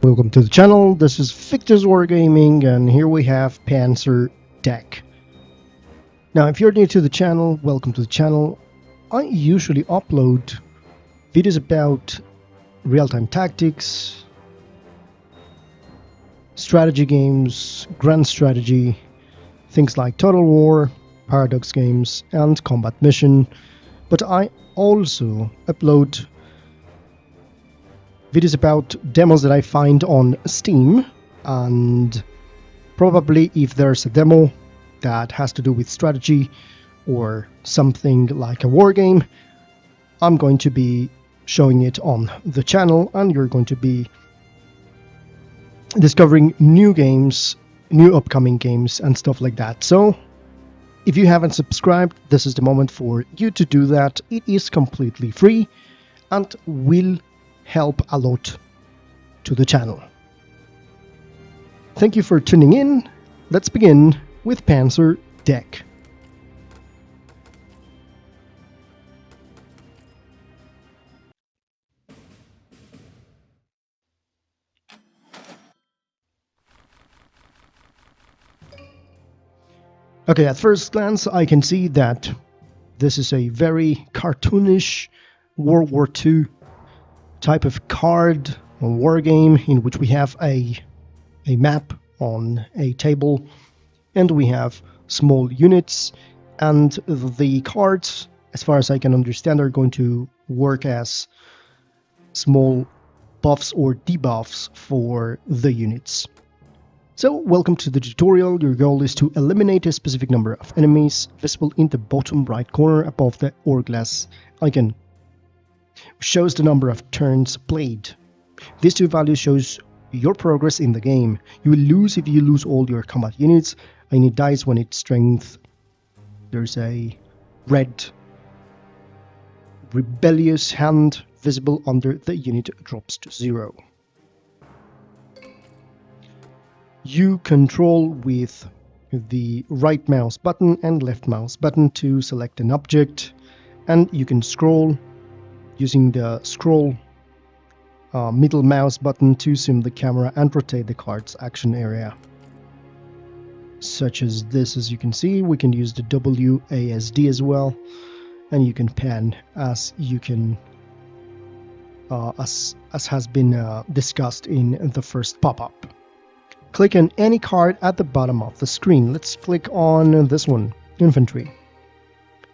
Welcome to the channel. This is Victor's Wargaming, and here we have Panzer Deck. Now, if you're new to the channel, welcome to the channel. I usually upload videos about real-time tactics, strategy games, grand strategy, things like Total War, Paradox games, and combat mission. But I also upload videos about demos that I find on Steam, and probably if there's a demo that has to do with strategy or something like a war game, I'm going to be showing it on the channel, and you're going to be discovering new games, new upcoming games, and stuff like that. So if you haven't subscribed, this is the moment for you to do that. It is completely free and will help a lot to the channel. Thank you for tuning in. Let's begin with Panzer Deck. Okay, at first glance I can see that this is a very cartoonish World War II type of card or war game in which we have a map on a table and we have small units, and the cards, as far as I can understand, are going to work as small buffs or debuffs for the units. So welcome to the tutorial. Your goal is to eliminate a specific number of enemies visible in the bottom right corner above the hourglass icon, which shows the number of turns played. These two values shows your progress in the game. You will lose if you lose all your combat units, and it dies when its strength. There's a red rebellious hand visible under the unit drops to 0. You control with the right mouse button and left mouse button to select an object, and you can scroll using the scroll middle mouse button to zoom the camera and rotate the card's action area. Such as this, as you can see, we can use the WASD as well, and you can pan as you can, as has been discussed in the first pop-up. Click on any card at the bottom of the screen. Let's click on this one, Infantry.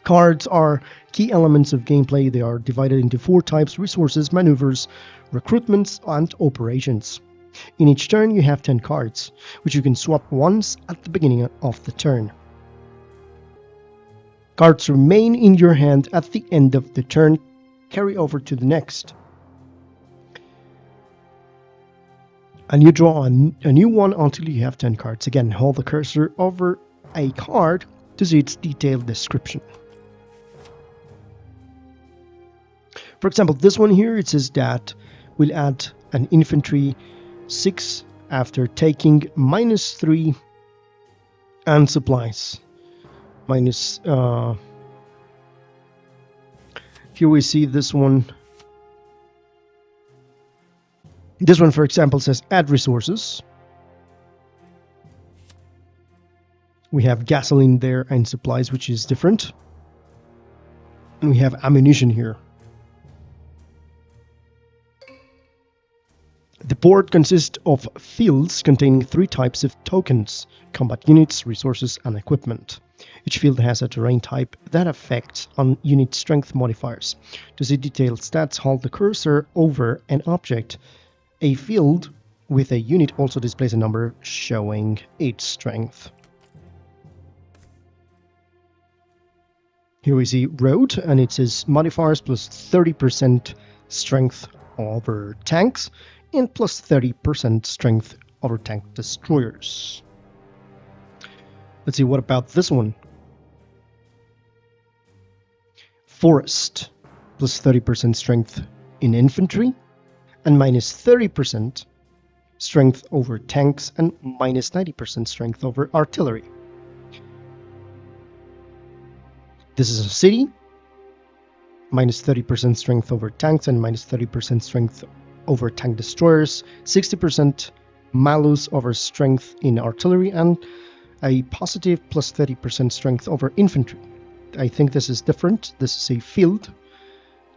Cards are key elements of gameplay. They are divided into 4 types: resources, maneuvers, recruitments, and operations. In each turn you have 10 cards, which you can swap once at the beginning of the turn. Cards remain in your hand at the end of the turn, carry over to the next. And you draw a new one until you have 10 cards. Again, hold the cursor over a card to see its detailed description. For example, this one here, it says that we'll add an infantry 6 after taking -3 and supplies. Here we see this one. This one, for example, says add resources. We have gasoline there and supplies, which is different. And we have ammunition here. The board consists of fields containing 3 types of tokens: combat units, resources, and equipment. Each field has a terrain type that affects on unit strength modifiers. To see detailed stats, hold the cursor over an object. A field with a unit also displays a number showing its strength. Here we see road, and it says modifiers plus 30% strength over tanks and plus 30% strength over tank destroyers. Let's see, what about this one? Forest, plus 30% strength in infantry, and minus 30% strength over tanks, and minus 90% strength over artillery. This is a city, minus 30% strength over tanks, and minus 30% strength over tank destroyers, 60% malus over strength in artillery, and a positive plus 30% strength over infantry. I think this is different. This is a field,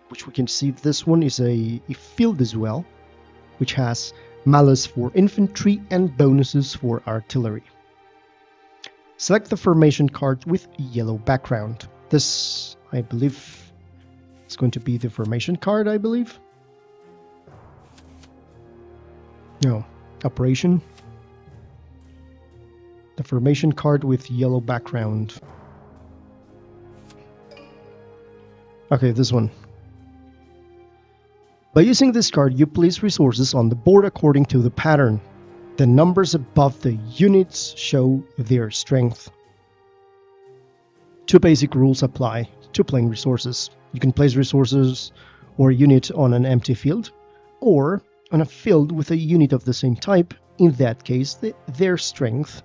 which we can see this one is a field as well, which has malus for infantry and bonuses for artillery. Select the formation card with yellow background. This, I believe, is going to be the formation card, I believe. No, operation. The formation card with yellow background. Okay, this one. By using this card, you place resources on the board according to the pattern. The numbers above the units show their strength. Two basic rules apply to playing resources. You can place resources or a unit on an empty field, or on a field with a unit of the same type. In that case, their strength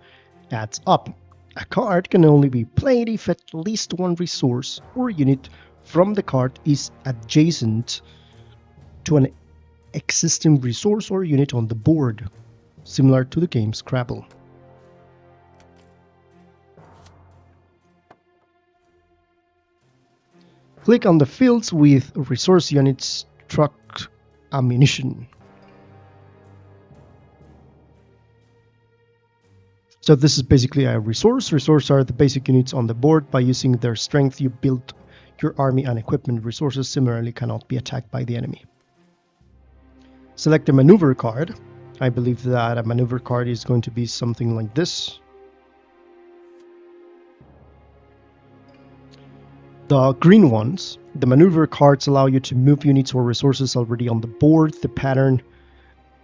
adds up. A card can only be played if at least one resource or unit from the card is adjacent to an existing resource or unit on the board, similar to the game Scrabble. Click on the fields with resource units, truck, ammunition. So this is basically a resource. Resources are the basic units on the board. By using their strength, you build your army and equipment. Resources similarly cannot be attacked by the enemy. Select a maneuver card. I believe that a maneuver card is going to be something like this. The green ones, the maneuver cards, allow you to move units or resources already on the board. The pattern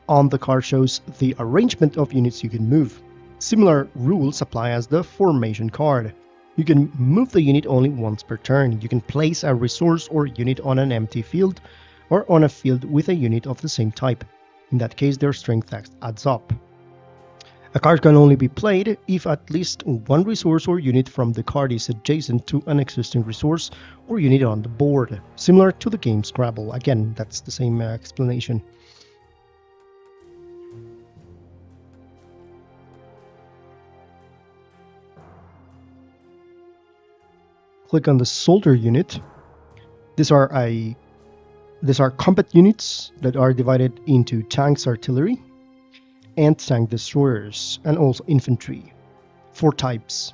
on the card shows the arrangement of units you can move. Similar rules apply as the formation card. You can move the unit only once per turn. You can place a resource or unit on an empty field or on a field with a unit of the same type. In that case, their strength adds up. A card can only be played if at least one resource or unit from the card is adjacent to an existing resource or unit on the board, similar to the game Scrabble. Again, that's the same explanation. Click on the soldier unit. These are combat units that are divided into tanks, artillery, and tank destroyers, and also infantry. 4 types.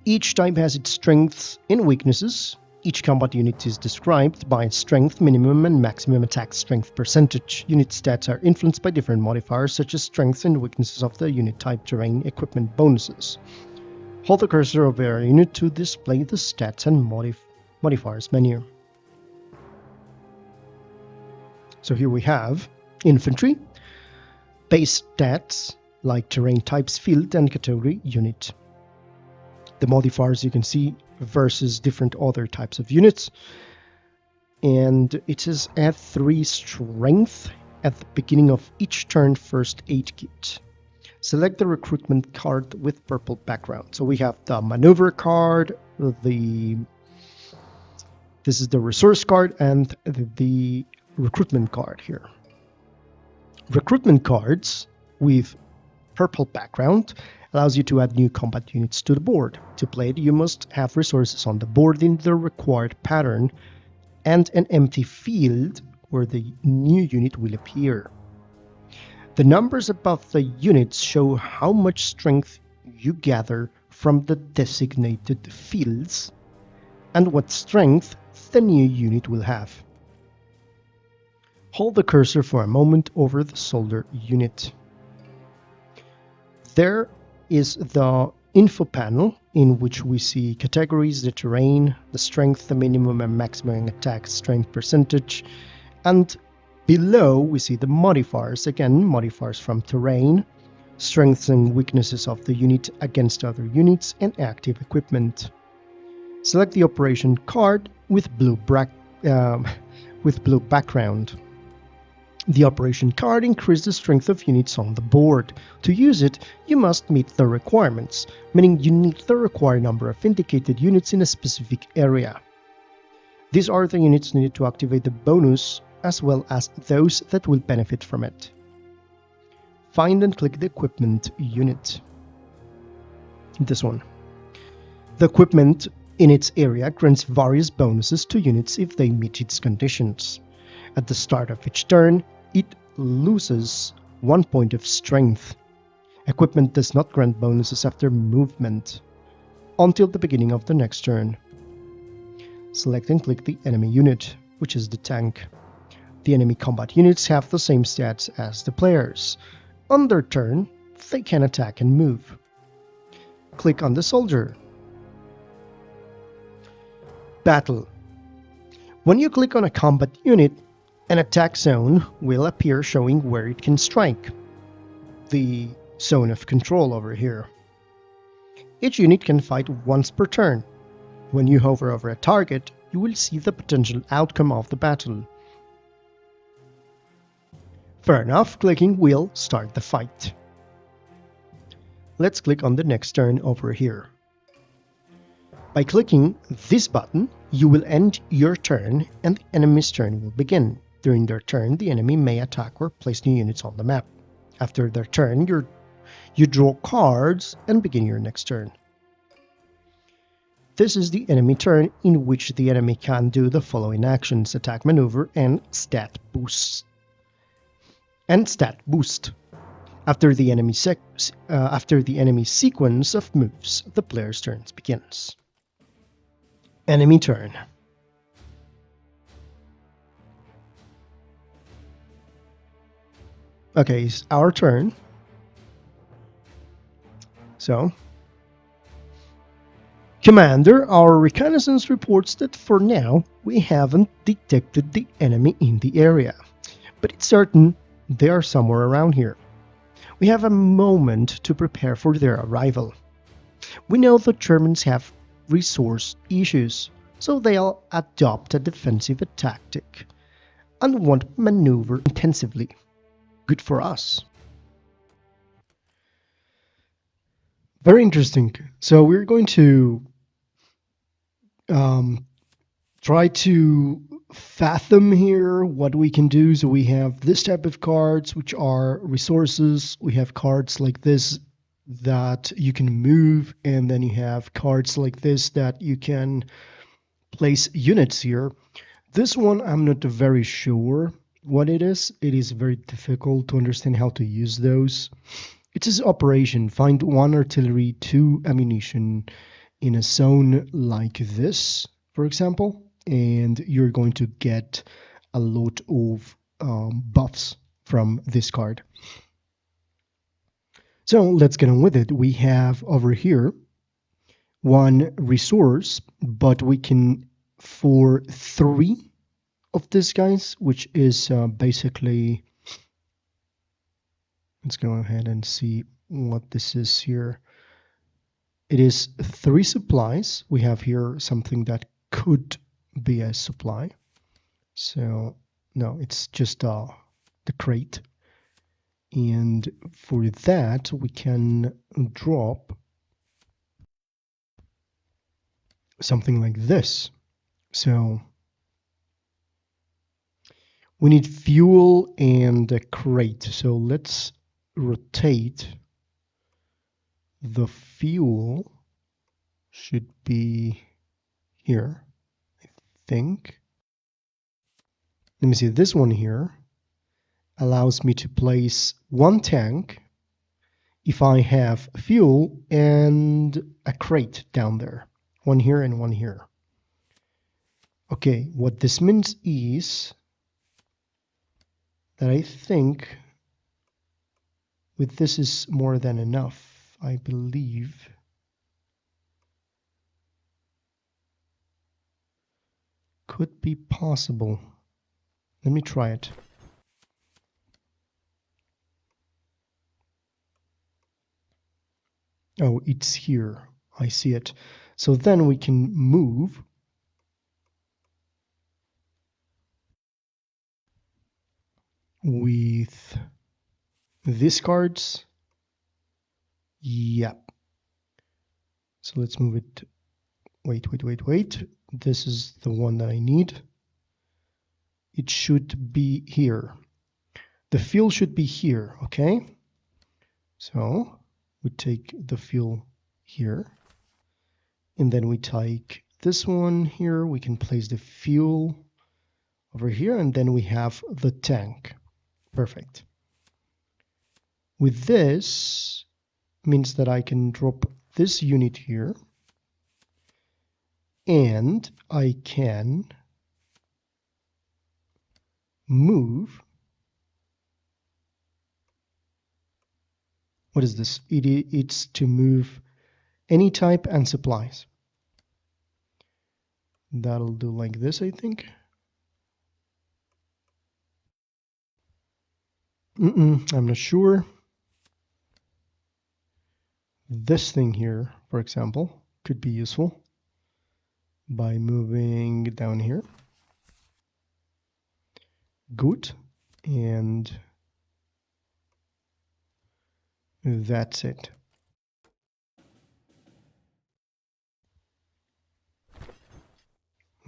Each type has its strengths and weaknesses. Each combat unit is described by its strength minimum and maximum attack strength percentage. Unit stats are influenced by different modifiers such as strengths and weaknesses of the unit type, terrain, equipment, bonuses. Hold the cursor over a unit to display the stats and modifiers menu. So here we have infantry, base stats like terrain, types, field, and category unit. The modifiers you can see versus different other types of units. And it says add 3 strength at the beginning of each turn first aid kit. Select the recruitment card with purple background. So we have the maneuver card, this is the resource card, and the recruitment card here. Recruitment cards with purple background allows you to add new combat units to the board. To play it, you must have resources on the board in the required pattern and an empty field where the new unit will appear. The numbers above the units show how much strength you gather from the designated fields and what strength the new unit will have. Hold the cursor for a moment over the soldier unit. There is the info panel in which we see categories, the terrain, the strength, the minimum and maximum attack strength percentage, and below we see the modifiers, again modifiers from terrain, strengths and weaknesses of the unit against other units, and active equipment. Select the operation card with blue background. The operation card increases the strength of units on the board. To use it, you must meet the requirements, meaning you need the required number of indicated units in a specific area. These are the units needed to activate the bonus as well as those that will benefit from it. Find and click the equipment unit. This one. The equipment in its area grants various bonuses to units if they meet its conditions. At the start of each turn, it loses 1 point of strength. Equipment does not grant bonuses after movement until the beginning of the next turn. Select and click the enemy unit, which is the tank. The enemy combat units have the same stats as the players. On their turn, they can attack and move. Click on the soldier. Battle. When you click on a combat unit, an attack zone will appear showing where it can strike. The zone of control over here. Each unit can fight once per turn. When you hover over a target, you will see the potential outcome of the battle. Fair enough, clicking will start the fight. Let's click on the next turn over here. By clicking this button, you will end your turn and the enemy's turn will begin. During their turn, the enemy may attack or place new units on the map. After their turn, you draw cards and begin your next turn. This is the enemy turn, in which the enemy can do the following actions: attack, maneuver, and stat boost. After the enemy sequence of moves, the player's turn begins. Enemy turn. Okay, it's our turn. So, Commander, our reconnaissance reports that for now we haven't detected the enemy in the area, but it's certain they are somewhere around here. We have a moment to prepare for their arrival. We know the Germans have resource issues, so they'll adopt a defensive tactic and won't maneuver intensively. Good for us. Very interesting. So we're going to try to fathom here what we can do. So we have this type of cards, which are resources. We have cards like this that you can move, and then you have cards like this that you can place units here. This one, I'm not very sure what it is. It is very difficult to understand how to use those. It says operation: find 1 artillery, 2 ammunition in a zone like this, for example, and you're going to get a lot of buffs from this card. So let's get on with it. We have over here 1 resource, but we can, for 3 of these guys, which is basically, let's go ahead and see what this is here. It is 3 supplies. We have here something that could be a supply. So no, it's just the crate. And for that, we can drop something like this. So we need fuel and a crate. So let's rotate. The fuel should be here, I think. Let me see, this one here allows me to place 1 tank if I have fuel and a crate down there. 1 here and 1 here. Okay, what this means is that I think with this is more than enough. I believe could be possible. Let me try it. Oh, it's here. I see it. So then we can move with these cards. Yep. So let's move it. Wait. This is the one that I need. it should be here. The field should be here, okay? So we take the field here, and then we take this one here. We can place the fuel over here, and then we have the tank. Perfect. With this means that I can drop this unit here, and I can move. What is this? It's to move any type and supplies. That'll do like this, I think. I'm not sure. This thing here, for example, could be useful by moving down here. Good. And that's it.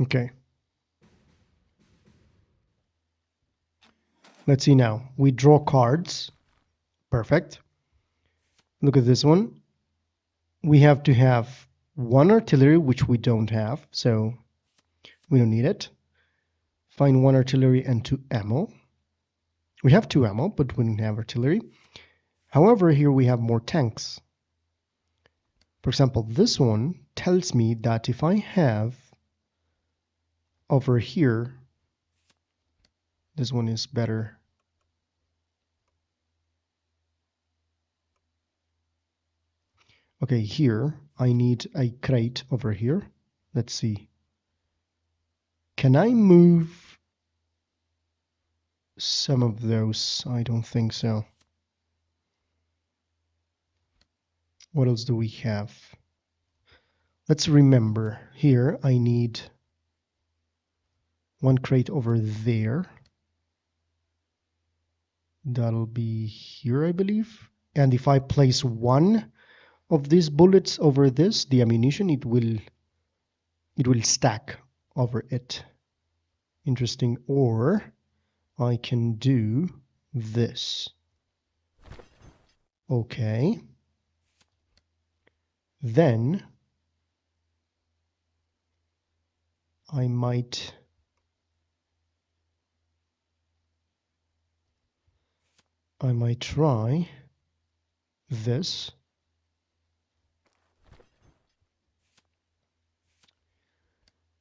Okay. Let's see now. We draw cards. Perfect. Look at this one. We have to have one artillery, which we don't have, so we don't need it. Find one artillery and 2 ammo. We have 2 ammo, but we don't have artillery. However, here we have more tanks. For example, this one tells me that if I have over here, this one is better. Okay, here I need a crate over here. Let's see. Can I move some of those? I don't think so. What else do we have? Let's remember, here I need one crate over there. That'll be here, I believe. And if I place one of these bullets over this, the ammunition, it will stack over it. Interesting. Or I can do this. Okay. Then I might try this.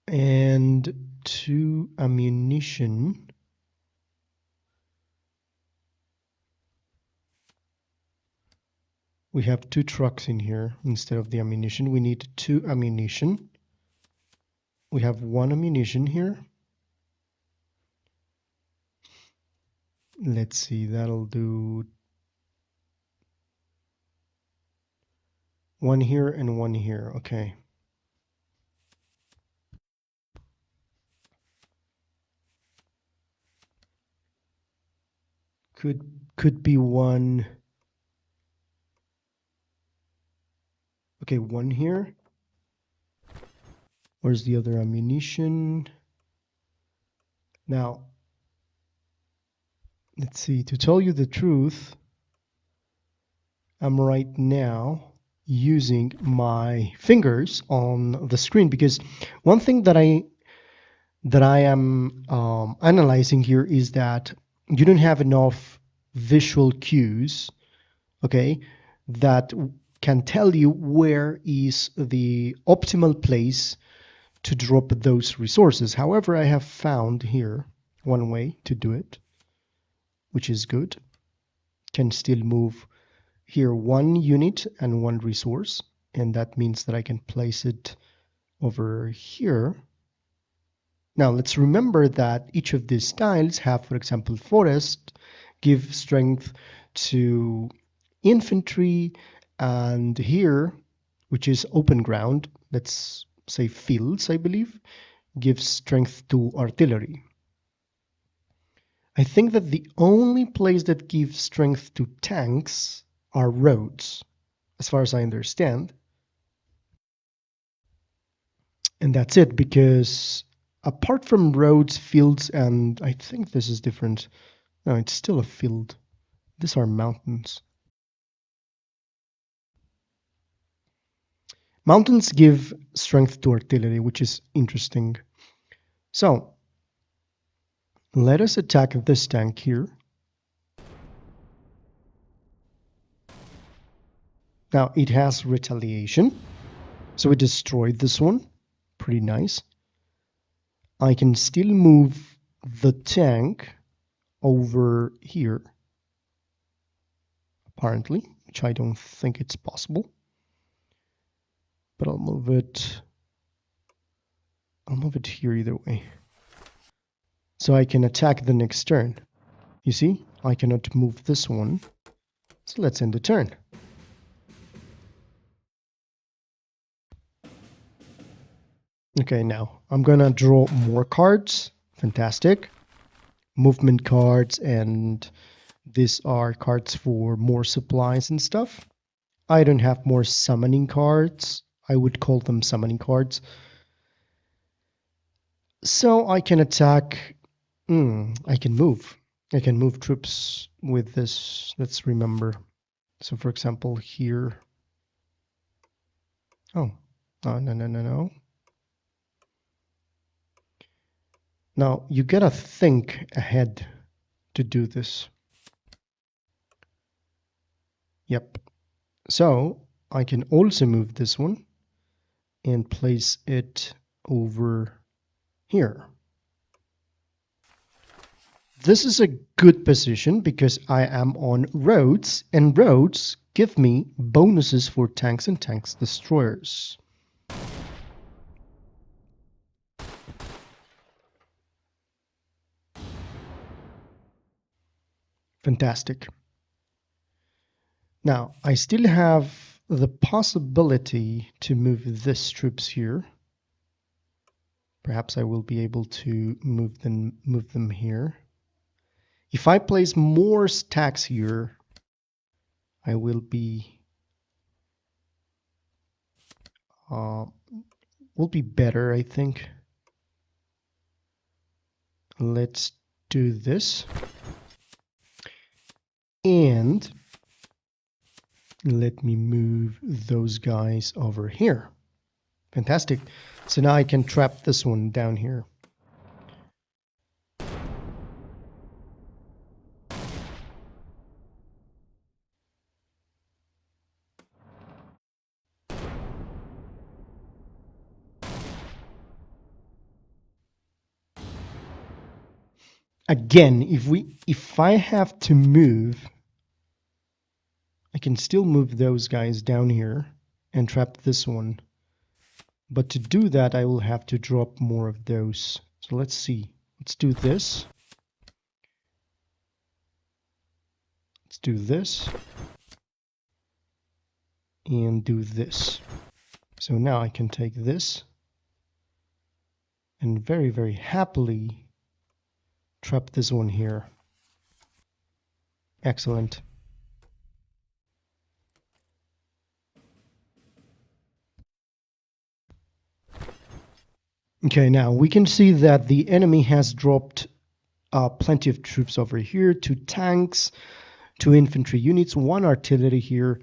And 2 ammunition. We have 2 trucks in here instead of the ammunition. We need 2 ammunition. We have 1 ammunition here. Let's see, that'll do 1 here and 1 here. Okay. Could be 1. Okay, 1 here. Where's the other ammunition? Now, let's see, to tell you the truth, I'm right now using my fingers on the screen, because one thing that I am analyzing here is that you don't have enough visual cues, okay, that can tell you where is the optimal place to drop those resources. However, I have found here one way to do it, which is good. Can still move here 1 unit and 1 resource, and that means that I can place it over here. Now let's remember that each of these tiles have, for example, forest, give strength to infantry, and here, which is open ground, let's say fields, I believe, gives strength to artillery. I think that the only place that gives strength to tanks are roads, as far as I understand. And that's it, because apart from roads, fields, and I think this is different. No, it's still a field. These are mountains. Mountains give strength to artillery, which is interesting. So, let us attack this tank here. Now, it has retaliation. So we destroyed this one. Pretty nice. I can still move the tank over here, apparently, which I don't think it's possible. But I'll move it here either way. So I can attack the next turn. You see, I cannot move this one. So let's end the turn. Okay, now I'm gonna draw more cards. Fantastic. Movement cards, and these are cards for more supplies and stuff. I don't have more summoning cards. I would call them summoning cards. So I can attack. I can move. I can move troops with this. Let's remember. So for example, here. Oh, no. Now you gotta think ahead to do this. Yep. So I can also move this one and place it over here. This is a good position because I am on roads, and roads give me bonuses for tanks and tanks destroyers. Fantastic. Now, I still have the possibility to move these troops here. Perhaps I will be able to move them here. If I place more stacks here, I will be better, I think. Let's do this. And let me move those guys over here. Fantastic. So now I can trap this one down here. Again, if I have to move, I can still move those guys down here and trap this one. But to do that, I will have to drop more of those. So let's see. Let's do this. Let's do this. And do this. So now I can take this and very, very happily trap this one here. Excellent. Okay, now we can see that the enemy has dropped plenty of troops over here, 2 tanks, 2 infantry units, 1 artillery here.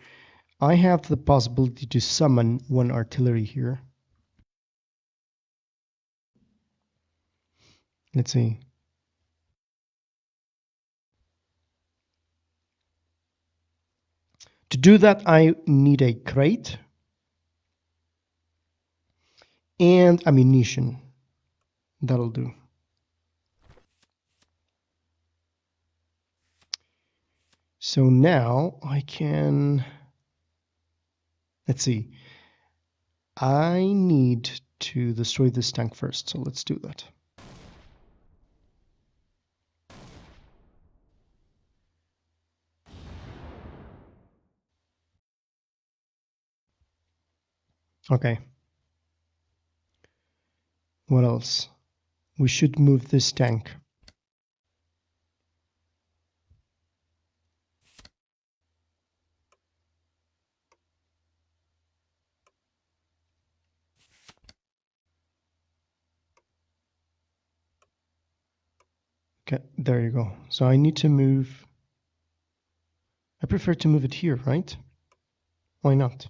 I have the possibility to summon 1 artillery here. Let's see. To do that, I need a crate and ammunition. That'll do. So now I can, let's see. I need to destroy this tank first, so let's do that. Okay. What else? We should move this tank. Okay, there you go. So I need to move. I prefer to move it here, right? Why not?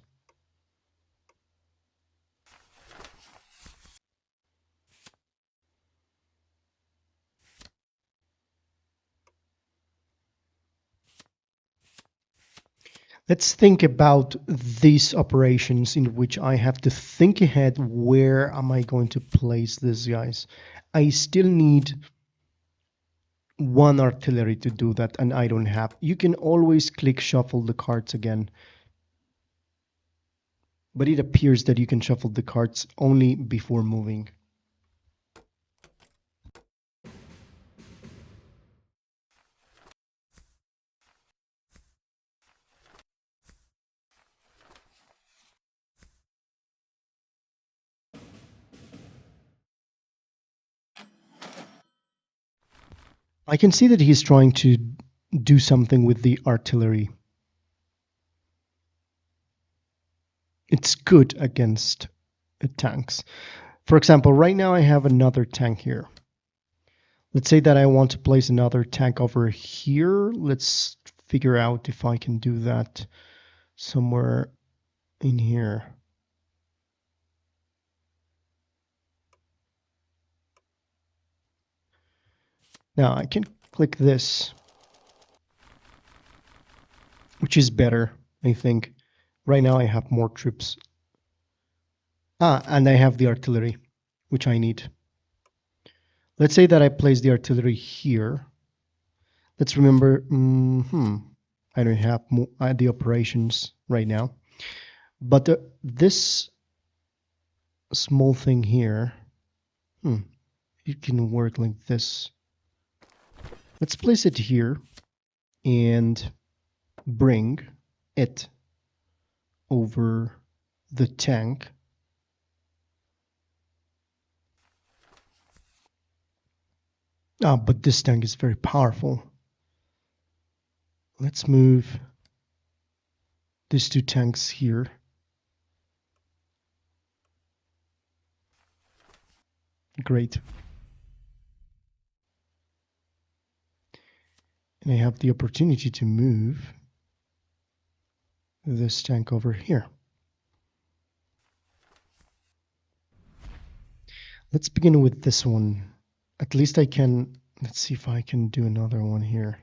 Let's think about these operations in which I have to think ahead. Where am I going to place these guys? I still need one artillery to do that, and I don't have. You can always click shuffle the cards again, but it appears that you can shuffle the cards only before moving. I can see that he's trying to do something with the artillery. It's good against tanks. For example, right now I have another tank here. Let's say that I want to place another tank over here. Let's figure out if I can do that somewhere in here. Now I can click this, which is better, I think. Right now I have more troops. And I have the artillery, which I need. Let's say that I place the artillery here. Let's remember, I don't have the operations right now. But this small thing here, it can work like this. Let's place it here and bring it over the tank. But this tank is very powerful. Let's move these two tanks here. Great. And I have the opportunity to move this tank over here. Let's begin with this one. At least I can, let's see if I can do another one here.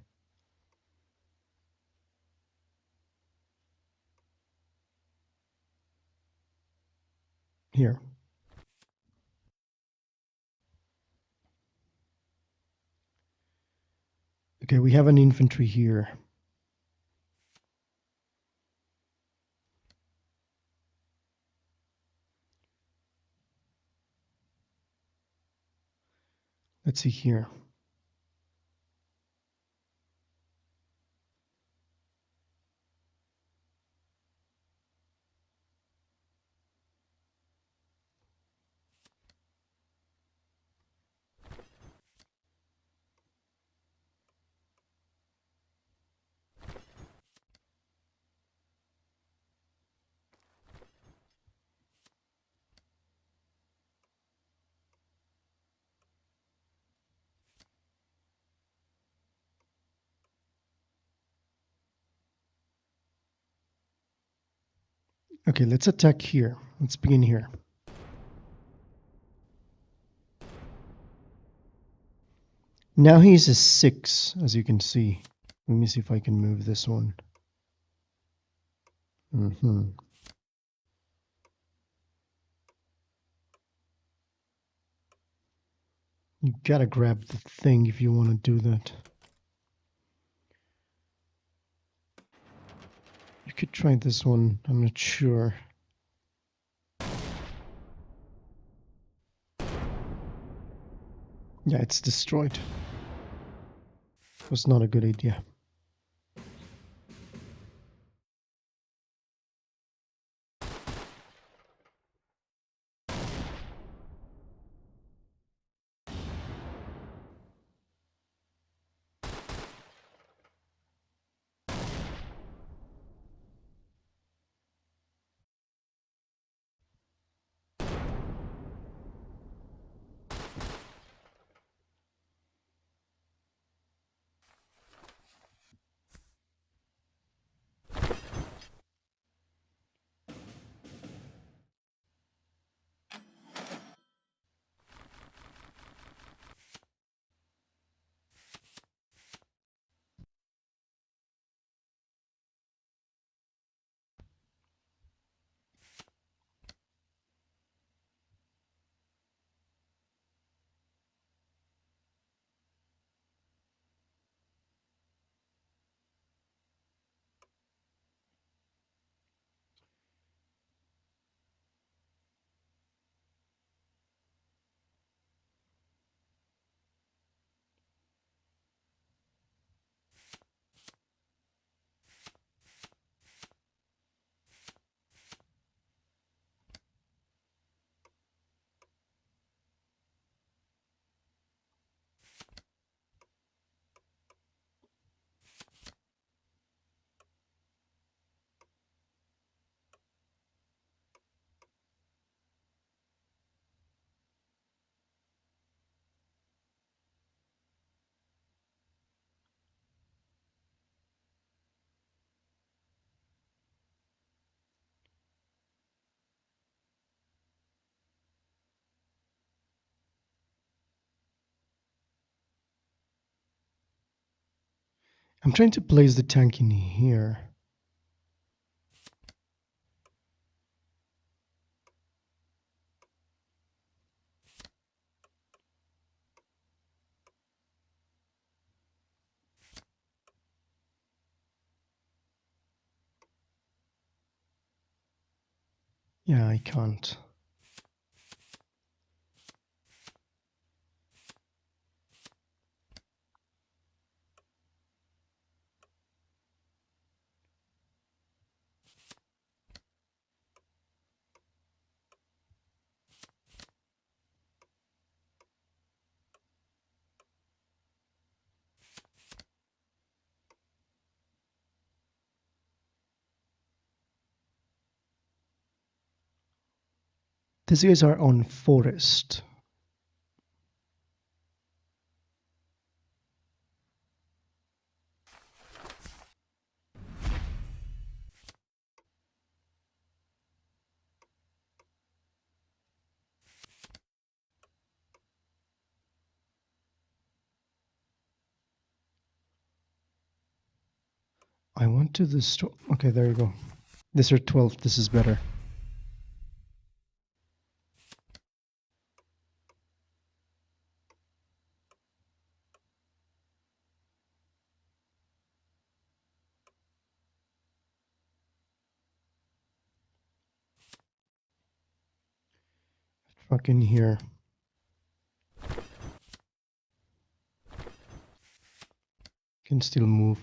Here. Okay, we have an infantry here. Let's see here. Okay, let's attack here. Let's begin here. Now he's a 6, as you can see. Let me see if I can move this one. You gotta grab the thing if you want to do that. You could try this one, I'm not sure. Yeah, it's destroyed. Was not a good idea. I'm trying to place the tank in here. Yeah, I can't. These guys are on forest. I want to destroy. Okay, there you go. These are 12. This is better. Fucking here. Can still move.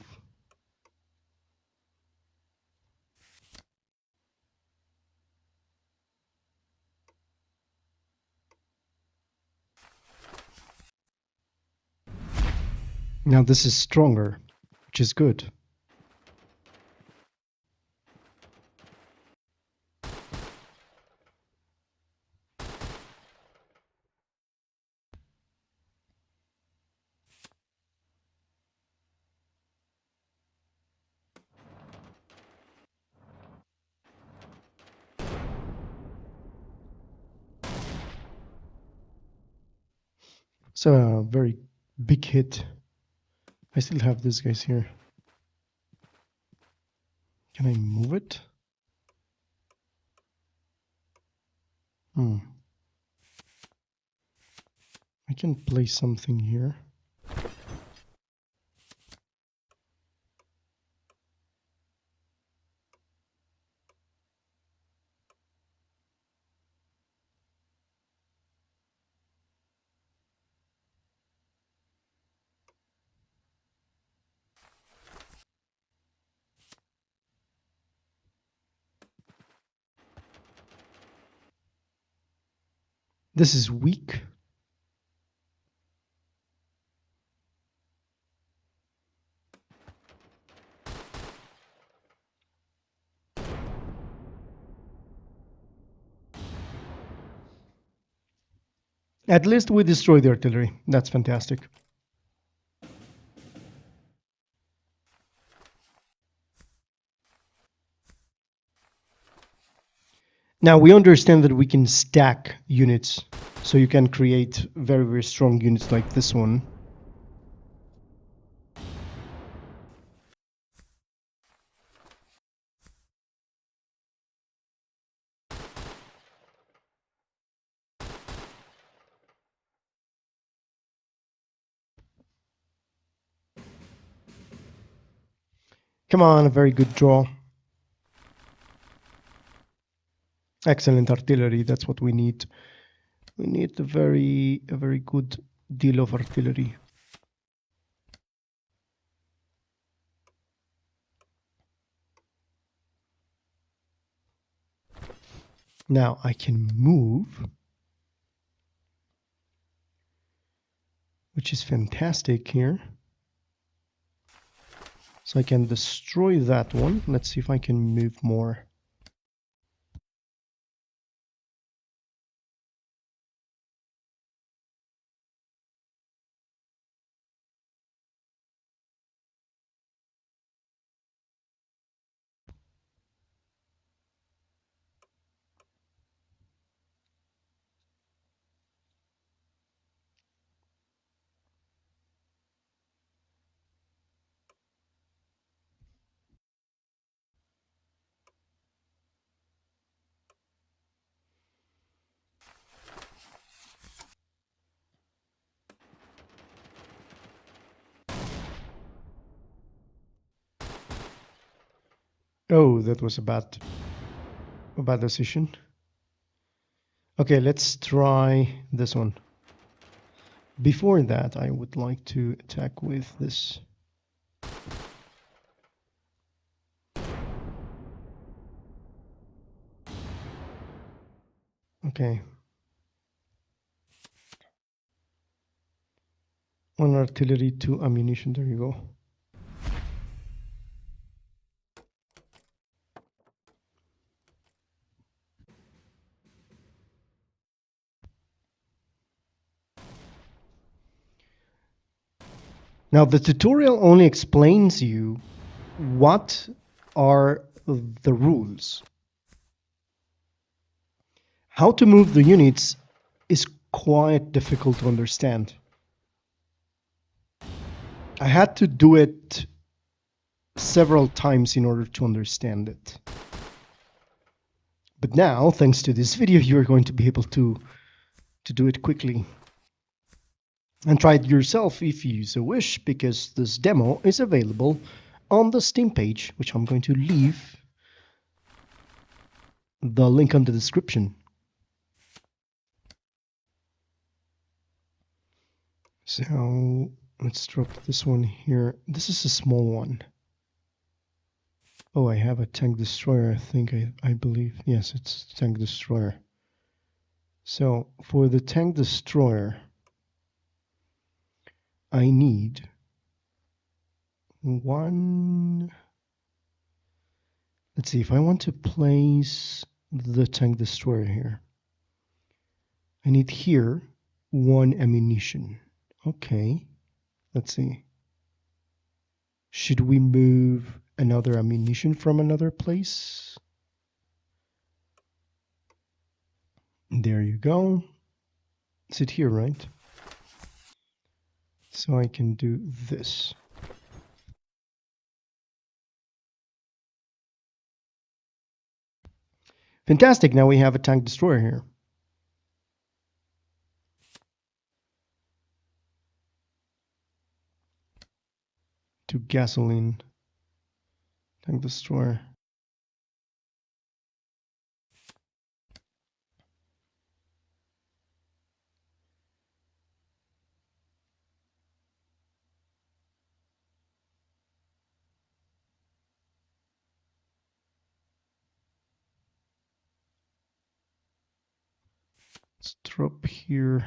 Now this is stronger, which is good. So a very big hit. I still have these guys here. Can I move it? I can place something here. This is weak. At least we destroy the artillery. That's fantastic. Now we understand that we can stack units, so you can create very, very strong units like this one. Come on, a very good draw. Excellent artillery, that's what we need. We need a very good deal of artillery. Now I can move, which is fantastic here. So I can destroy that one. Let's see if I can move more. Oh, that was a bad decision. Okay, let's try this one. Before that, I would like to attack with this. Okay. One artillery, 2 ammunition. There you go. Now, the tutorial only explains you what are the rules. How to move the units is quite difficult to understand. I had to do it several times in order to understand it. But now, thanks to this video, you're going to be able to do it quickly. And try it yourself if you so wish, because this demo is available on the Steam page, which I'm going to leave the link on the description. So let's drop this one here. This is a small one. Oh, I have a tank destroyer, I think, I believe. Yes, it's tank destroyer. So for the tank destroyer, I need one. Let's see, if I want to place the tank destroyer here, I need here 1 ammunition. Okay, let's see. Should we move another ammunition from another place? There you go. Is it here, right? So I can do this. Fantastic, now we have a tank destroyer here. To gasoline tank destroyer. Let's drop here.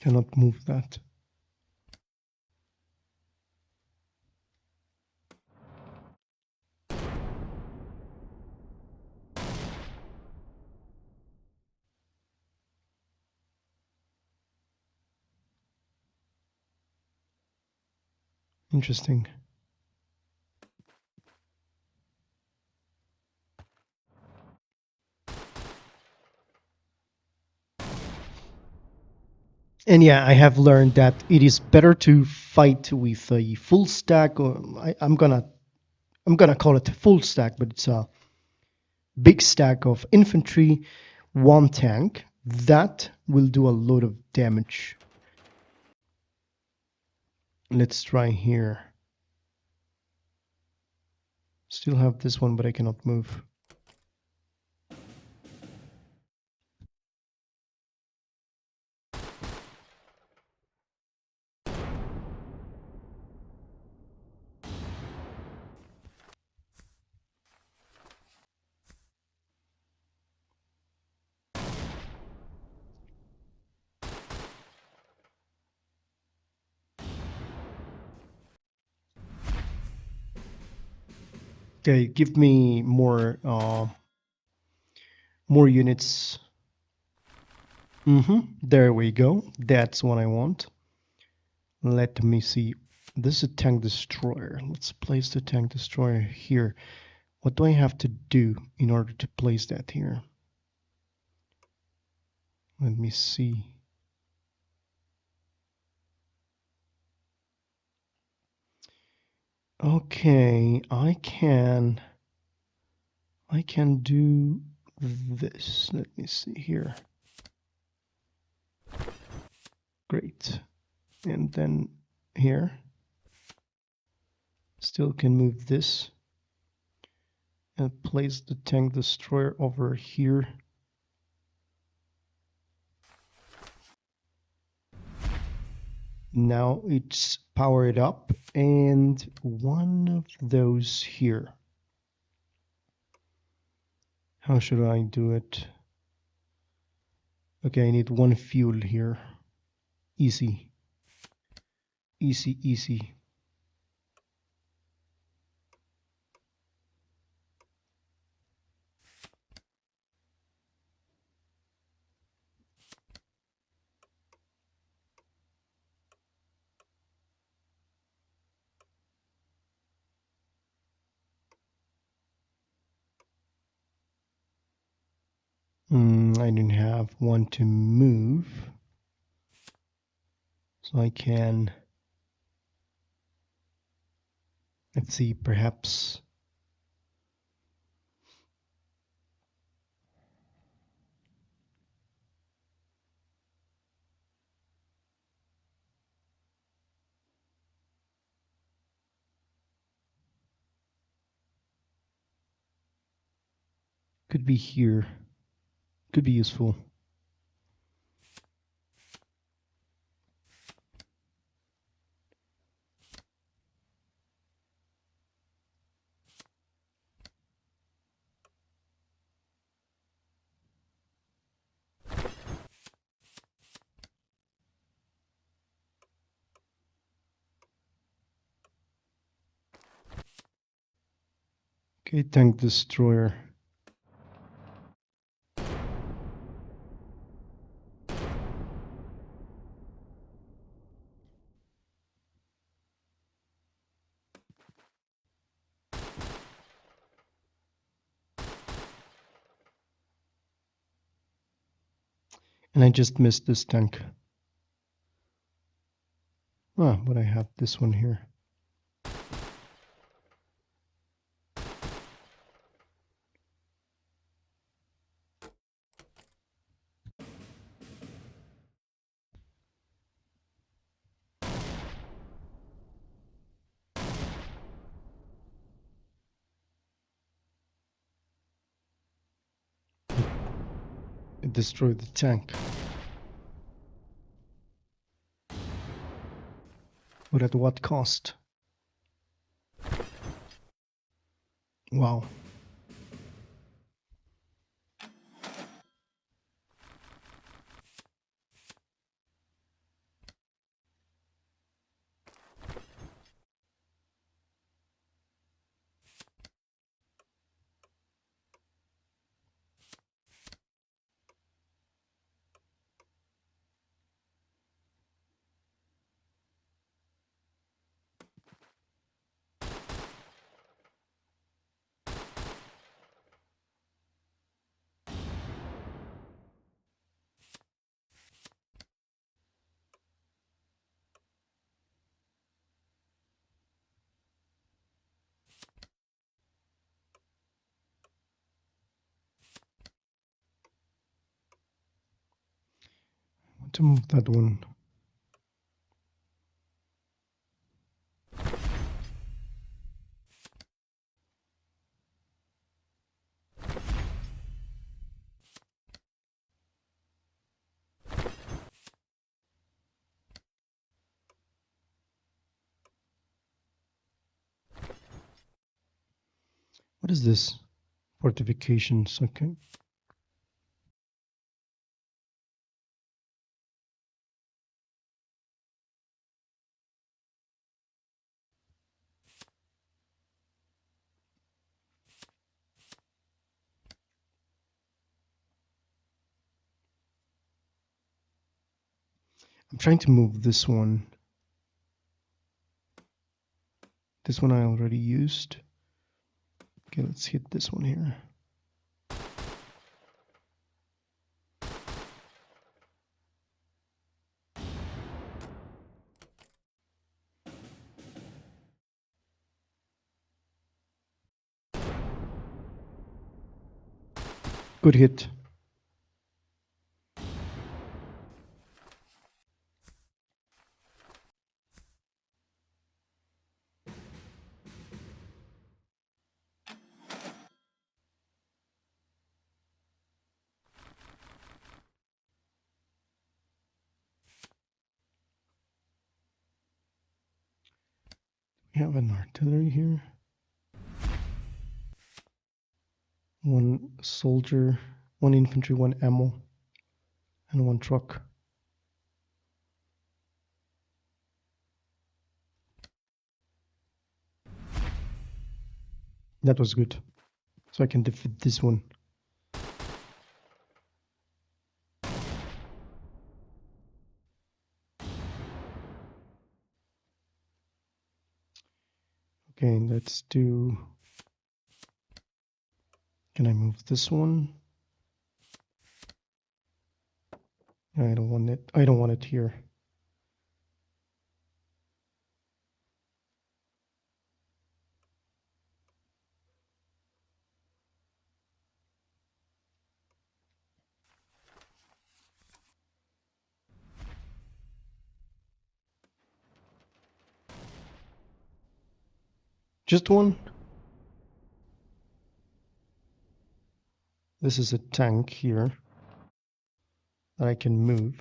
Cannot move that. Interesting. And yeah, I have learned that it is better to fight with a full stack, or I'm gonna call it a full stack, but it's a big stack of infantry, 1 tank. That will do a lot of damage. Let's try here. Still have this one, but I cannot move. Okay, give me more units. There we go. That's what I want. Let me see. This is a tank destroyer. Let's place the tank destroyer here. What do I have to do in order to place that here? Let me see. Okay, I can do this. Let me see here. and then here. Still can move this and place the tank destroyer over here. Now it's powered up, and one of those here. How should I do it? Okay, I need one fuel here. Easy. Easy, easy. I didn't have one to move. So I can, let's see, perhaps could be here. Could be useful. Okay, tank destroyer. And I just missed this tank. Ah, but I have this one here. It destroyed the tank. But at what cost? Wow. I want to move that one. What is this? Fortifications, okay. I'm trying to move this one. This one I already used. Okay, let's hit this one here. Good hit. We have an artillery here. One soldier, one infantry, one ammo, and one truck. That was good. So I can defeat this one. Okay, let's do... Can I move this one? I don't want it. I don't want it here. Just one? This is a tank here that I can move.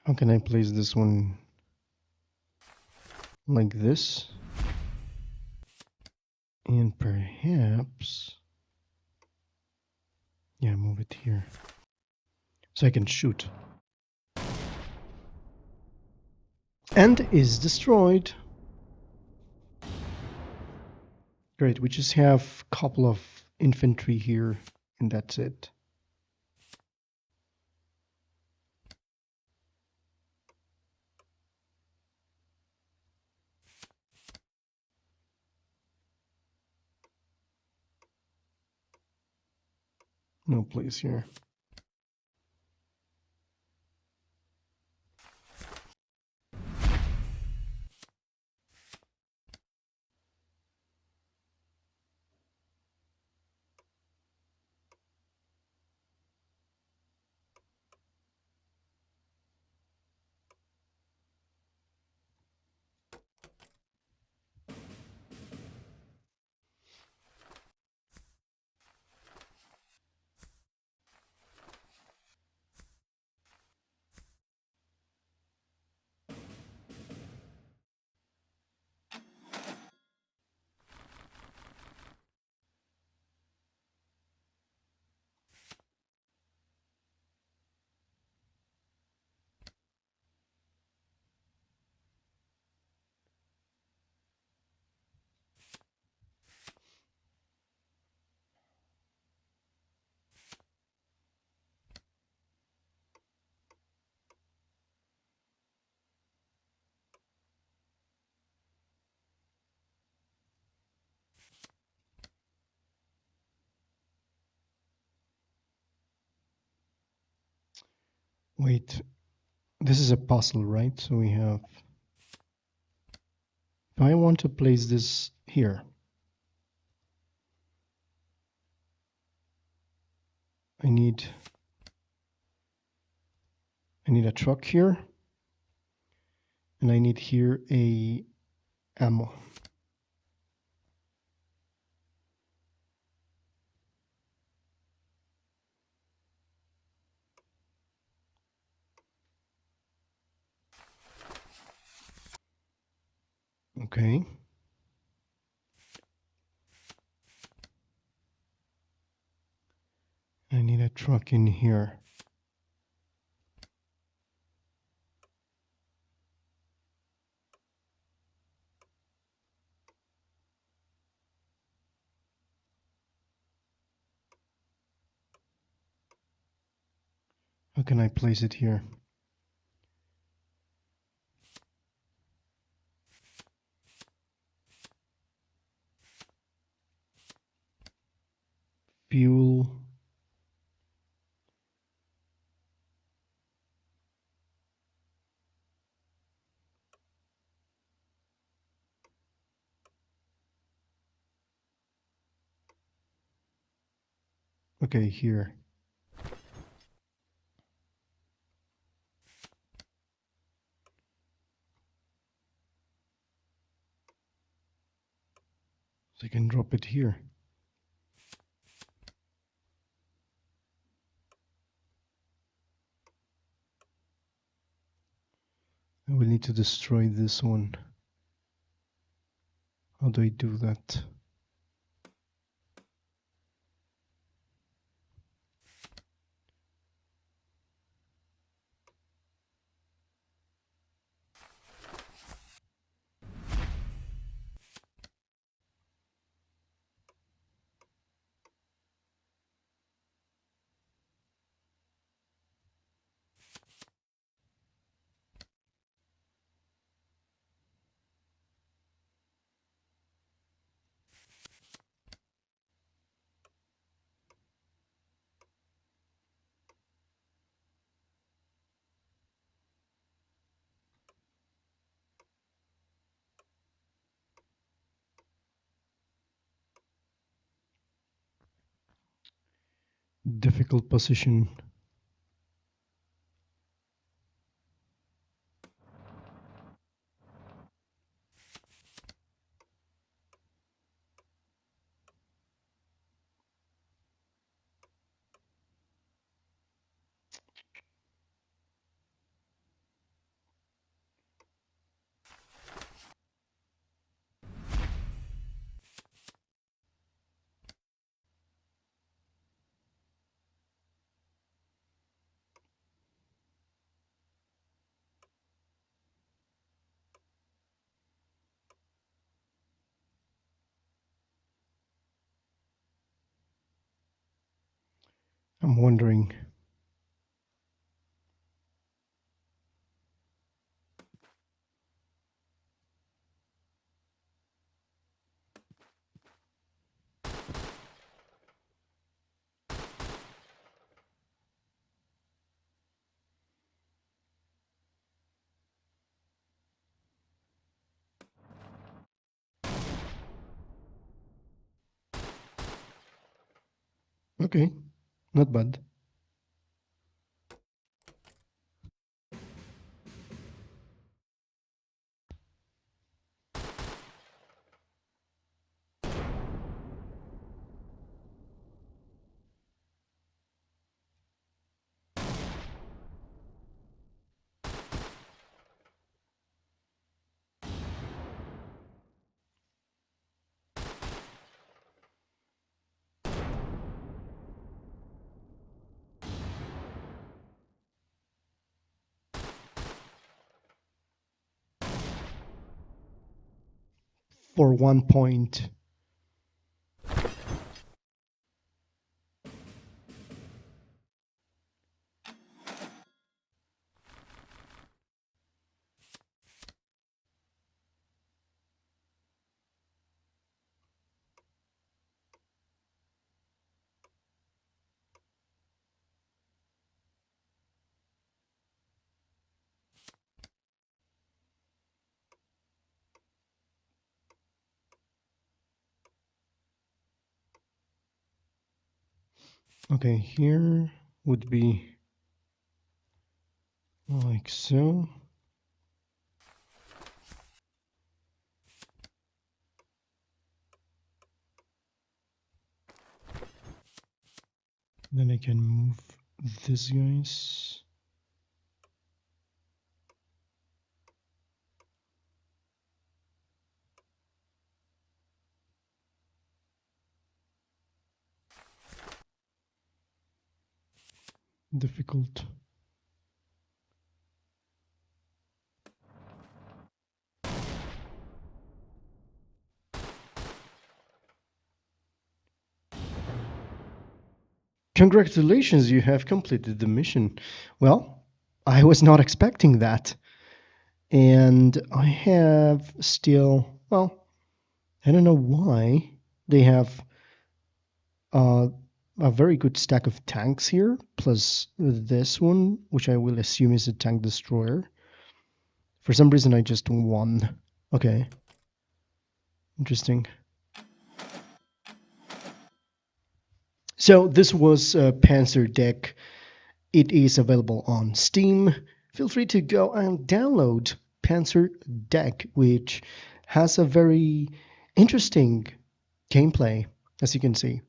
How can I place this one like this? And perhaps... Yeah, move it here. So I can shoot. And is destroyed. Great, we just have a couple of infantry here, and that's it. No place here. Wait, this is a puzzle, right? So we have... If I want to place this here, I need a truck here, and I need here a ammo. Okay. I need a truck in here. How can I place it here? Fuel. Okay, here. So I can drop it here. I will need to destroy this one. How do I do that? Difficult position. I'm wondering. Okay, not bad. For 1 point. Okay, here would be like so. Then I can move these guys. Difficult. Congratulations, you have completed the mission. Well, I was not expecting that. And I have still, well, I don't know why they have uh, a very good stack of tanks here, plus this one, which I will assume is a tank destroyer. For some reason, I just won. Okay. Interesting. So this was Panzer Deck. It is available on Steam. Feel free to go and download Panzer Deck, which has a very interesting gameplay, as you can see.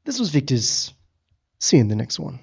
This was Victor's. See you in the next one.